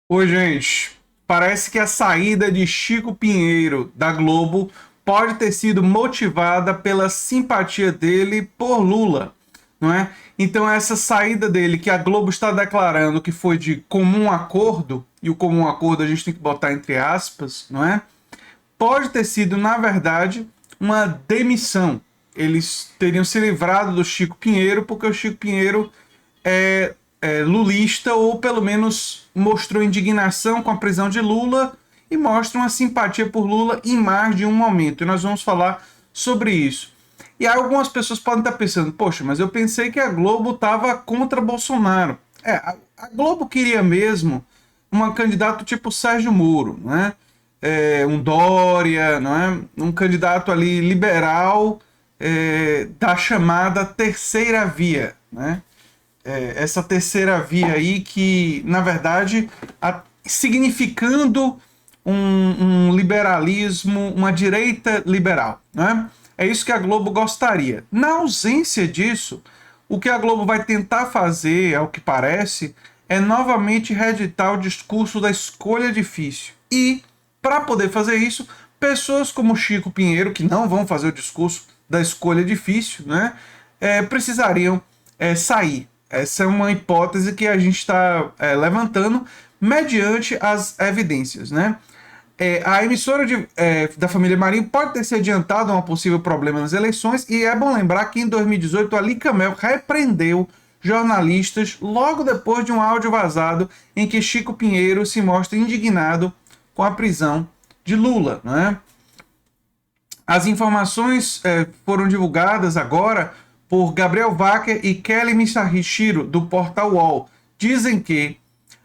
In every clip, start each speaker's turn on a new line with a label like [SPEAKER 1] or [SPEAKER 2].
[SPEAKER 1] Oi, gente. Parece que a saída de Chico Pinheiro da Globo pode ter sido motivada pela simpatia dele por Lula, não é? Então essa saída dele, que a Globo está declarando que foi de comum acordo, e o comum acordo a gente tem que botar entre aspas, não é? Pode ter sido, na verdade, uma demissão. Eles teriam se livrado do Chico Pinheiro porque o Chico Pinheiro é lulista, ou pelo menos mostrou indignação com a prisão de Lula e mostra uma simpatia por Lula em mais de um momento. E nós vamos falar sobre isso. E algumas pessoas podem estar pensando, poxa, mas eu pensei que a Globo estava contra Bolsonaro. A Globo queria mesmo um candidato tipo Sérgio Moro, né? Um Dória, não é? Um candidato ali liberal, da chamada terceira via, né? Essa terceira via aí que, na verdade, significando um liberalismo, uma direita liberal, né? É isso que a Globo gostaria. Na ausência disso, o que a Globo vai tentar fazer, ao que parece, é novamente reeditar o discurso da escolha difícil. E, para poder fazer isso, pessoas como Chico Pinheiro, que não vão fazer o discurso da escolha difícil, né, precisariam sair. Essa é uma hipótese que a gente está levantando mediante as evidências, né? A emissora da família Marinho pode ter se adiantado a um possível problema nas eleições, e é bom lembrar que em 2018 Ali Camel repreendeu jornalistas logo depois de um áudio vazado em que Chico Pinheiro se mostra indignado com a prisão de Lula, né? As informações foram divulgadas agora por Gabriel Wacker e Kelly Misahishiro, do portal UOL. Dizem que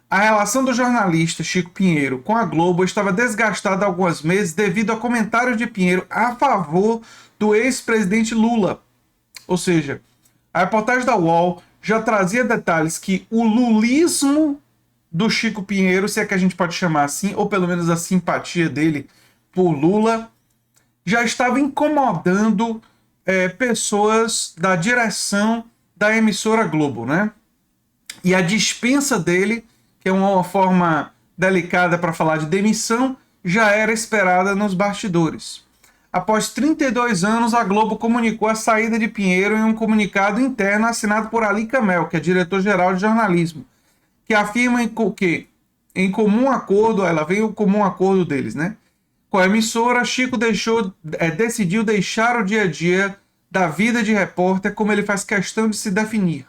[SPEAKER 1] a relação do jornalista Chico Pinheiro com a Globo estava desgastada há alguns meses devido a comentários de Pinheiro a favor do ex-presidente Lula. Ou seja, a reportagem da UOL já trazia detalhes que o lulismo do Chico Pinheiro, se é que a gente pode chamar assim, ou pelo menos a simpatia dele por Lula, já estava incomodando pessoas da direção da emissora Globo, né? E a dispensa dele, que é uma forma delicada para falar de demissão, já era esperada nos bastidores. Após 32 anos, a Globo comunicou a saída de Pinheiro em um comunicado interno assinado por Ali Camel, que é diretor-geral de jornalismo, que afirma que, em comum acordo, ela veio o comum acordo deles, né? Com a emissora, Chico decidiu deixar o dia a dia da vida de repórter como ele faz questão de se definir,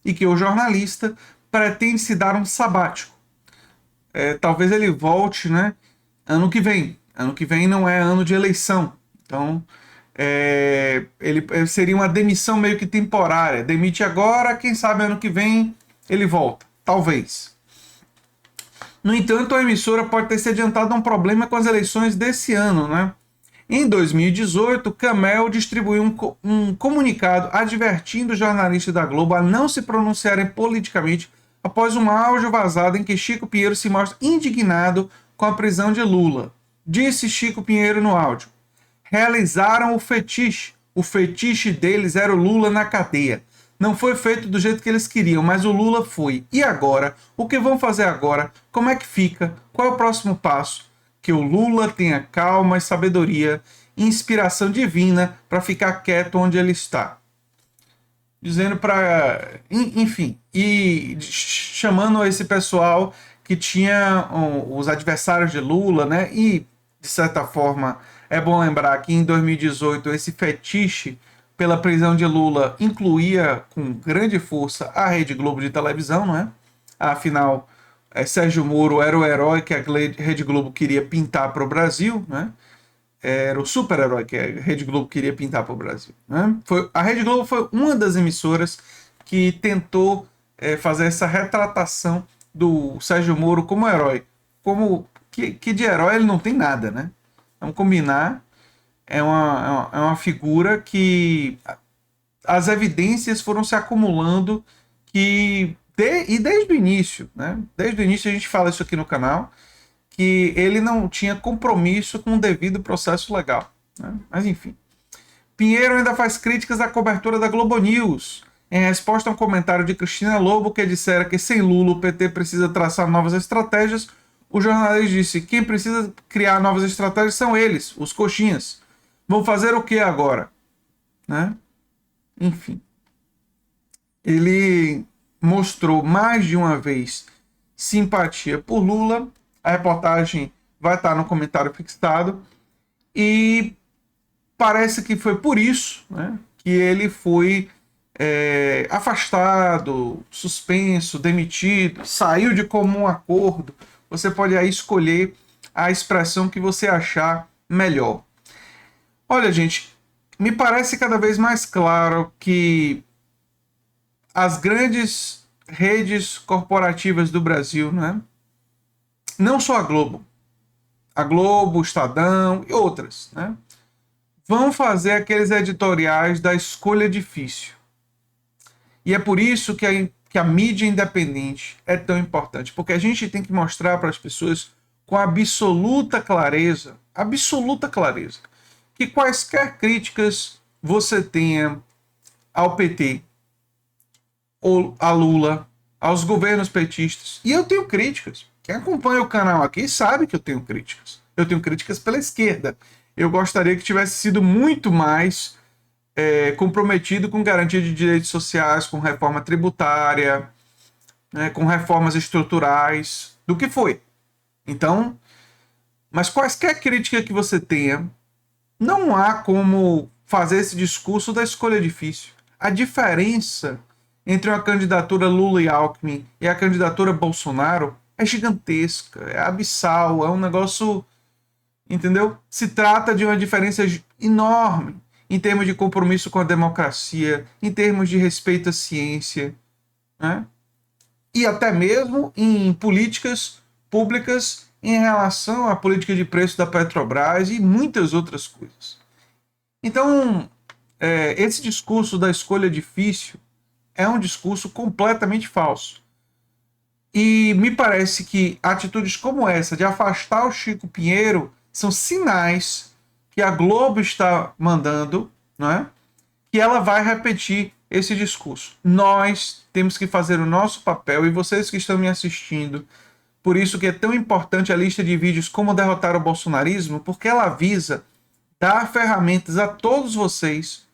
[SPEAKER 1] e que o jornalista pretende se dar um sabático. Talvez ele volte, né, ano que vem. Ano que vem não é ano de eleição, então ele seria uma demissão meio que temporária. Demite agora, quem sabe ano que vem ele volta, talvez. No entanto, a emissora pode ter se adiantado a um problema com as eleições desse ano, né? Em 2018, Camel distribuiu um comunicado advertindo os jornalistas da Globo a não se pronunciarem politicamente após um áudio vazado em que Chico Pinheiro se mostra indignado com a prisão de Lula. Disse Chico Pinheiro no áudio: realizaram o fetiche. O fetiche deles era o Lula na cadeia. Não foi feito do jeito que eles queriam, mas o Lula foi. E agora? O que vão fazer agora? Como é que fica? Qual é o próximo passo? Que o Lula tenha calma e sabedoria e inspiração divina para ficar quieto onde ele está. Dizendo para. Enfim, e chamando esse pessoal que tinha os adversários de Lula, né? E, de certa forma, é bom lembrar que em 2018 esse fetiche pela prisão de Lula incluía com grande força a Rede Globo de televisão, não é? Afinal, Sérgio Moro era o herói que a Rede Globo queria pintar para o Brasil, né? Era o super-herói que a Rede Globo queria pintar para o Brasil, né? A Rede Globo foi uma das emissoras que tentou fazer essa retratação do Sérgio Moro como herói. Que de herói ele não tem nada, né? Vamos combinar, é uma figura que as evidências foram se acumulando e desde o início, né? Desde o início a gente fala isso aqui no canal, que ele não tinha compromisso com o devido processo legal, né? Mas enfim. Pinheiro ainda faz críticas à cobertura da Globo News, em resposta a um comentário de Cristina Lobo, que dissera que sem Lula o PT precisa traçar novas estratégias. o jornalista disse: quem precisa criar novas estratégias são eles, os coxinhas. Vão fazer o que agora? Né? Enfim. Ele mostrou mais de uma vez simpatia por Lula. A reportagem vai estar no comentário fixado. E parece que foi por isso, né, que ele foi afastado, suspenso, demitido, saiu de comum acordo. Você pode aí escolher a expressão que você achar melhor. Olha, gente, me parece cada vez mais claro que as grandes redes corporativas do Brasil, né, não só a Globo, o Estadão e outras, né, vão fazer aqueles editoriais da escolha difícil. E é por isso que a mídia independente é tão importante, porque a gente tem que mostrar para as pessoas com absoluta clareza, que quaisquer críticas você tenha ao PT, ou a Lula, aos governos petistas, e eu tenho críticas. Quem acompanha o canal aqui sabe que eu tenho críticas. Eu tenho críticas pela esquerda. Eu gostaria que tivesse sido muito mais comprometido com garantia de direitos sociais, com reforma tributária, né, com reformas estruturais, do que foi. Então, mas quaisquer crítica que você tenha, não há como fazer esse discurso da escolha difícil. A diferença entre uma candidatura Lula e Alckmin e a candidatura Bolsonaro é gigantesca, é abissal, é um negócio, entendeu? Se trata de uma diferença enorme em termos de compromisso com a democracia, em termos de respeito à ciência, né? E até mesmo em políticas públicas em relação à política de preço da Petrobras e muitas outras coisas. Então, esse discurso da escolha difícil é um discurso completamente falso. E me parece que atitudes como essa, de afastar o Chico Pinheiro, são sinais que a Globo está mandando, né, que ela vai repetir esse discurso. Nós temos que fazer o nosso papel, e vocês que estão me assistindo, por isso que é tão importante a lista de vídeos Como Derrotar o Bolsonarismo, porque ela visa dar ferramentas a todos vocês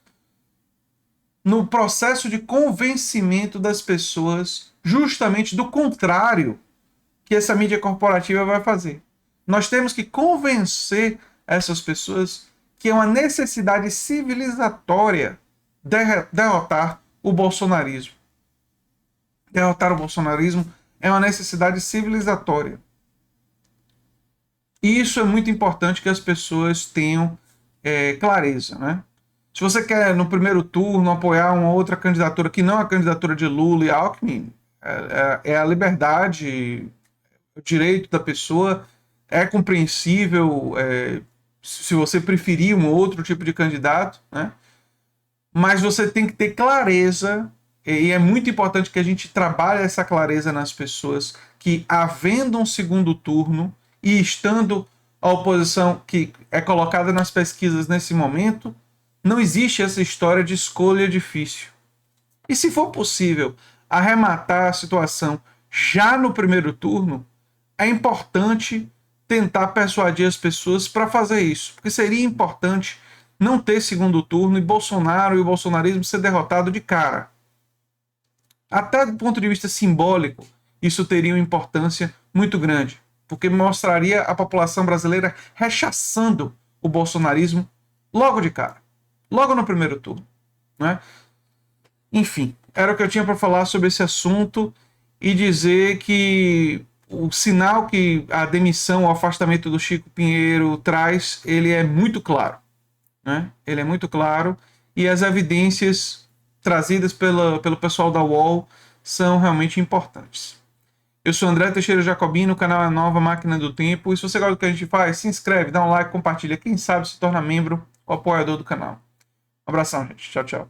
[SPEAKER 1] no processo de convencimento das pessoas, justamente do contrário que essa mídia corporativa vai fazer. Nós temos que convencer essas pessoas que é uma necessidade civilizatória derrotar o bolsonarismo. Derrotar o bolsonarismo é uma necessidade civilizatória. E isso é muito importante que as pessoas tenham clareza, né? Se você quer, no primeiro turno, apoiar uma outra candidatura que não a candidatura de Lula e Alckmin, é a liberdade, o direito da pessoa, é compreensível, se você preferir um outro tipo de candidato, né? Mas você tem que ter clareza, e é muito importante que a gente trabalhe essa clareza nas pessoas, que havendo um segundo turno e estando a oposição que é colocada nas pesquisas nesse momento, não existe essa história de escolha difícil. E se for possível arrematar a situação já no primeiro turno, é importante tentar persuadir as pessoas para fazer isso, porque seria importante não ter segundo turno e Bolsonaro e o bolsonarismo ser derrotado de cara. Até do ponto de vista simbólico, isso teria uma importância muito grande, porque mostraria a população brasileira rechaçando o bolsonarismo logo de cara, logo no primeiro turno, né? Enfim, era o que eu tinha para falar sobre esse assunto e dizer que o sinal que a demissão, o afastamento do Chico Pinheiro traz, ele é muito claro, né? Ele é muito claro, e as evidências trazidas pelo pessoal da UOL são realmente importantes. Eu sou André Teixeira Jacobino, o canal é Nova Máquina do Tempo, e se você gosta do que a gente faz, se inscreve, dá um like, compartilha, quem sabe se torna membro ou apoiador do canal. Um abração, gente. Tchau, tchau.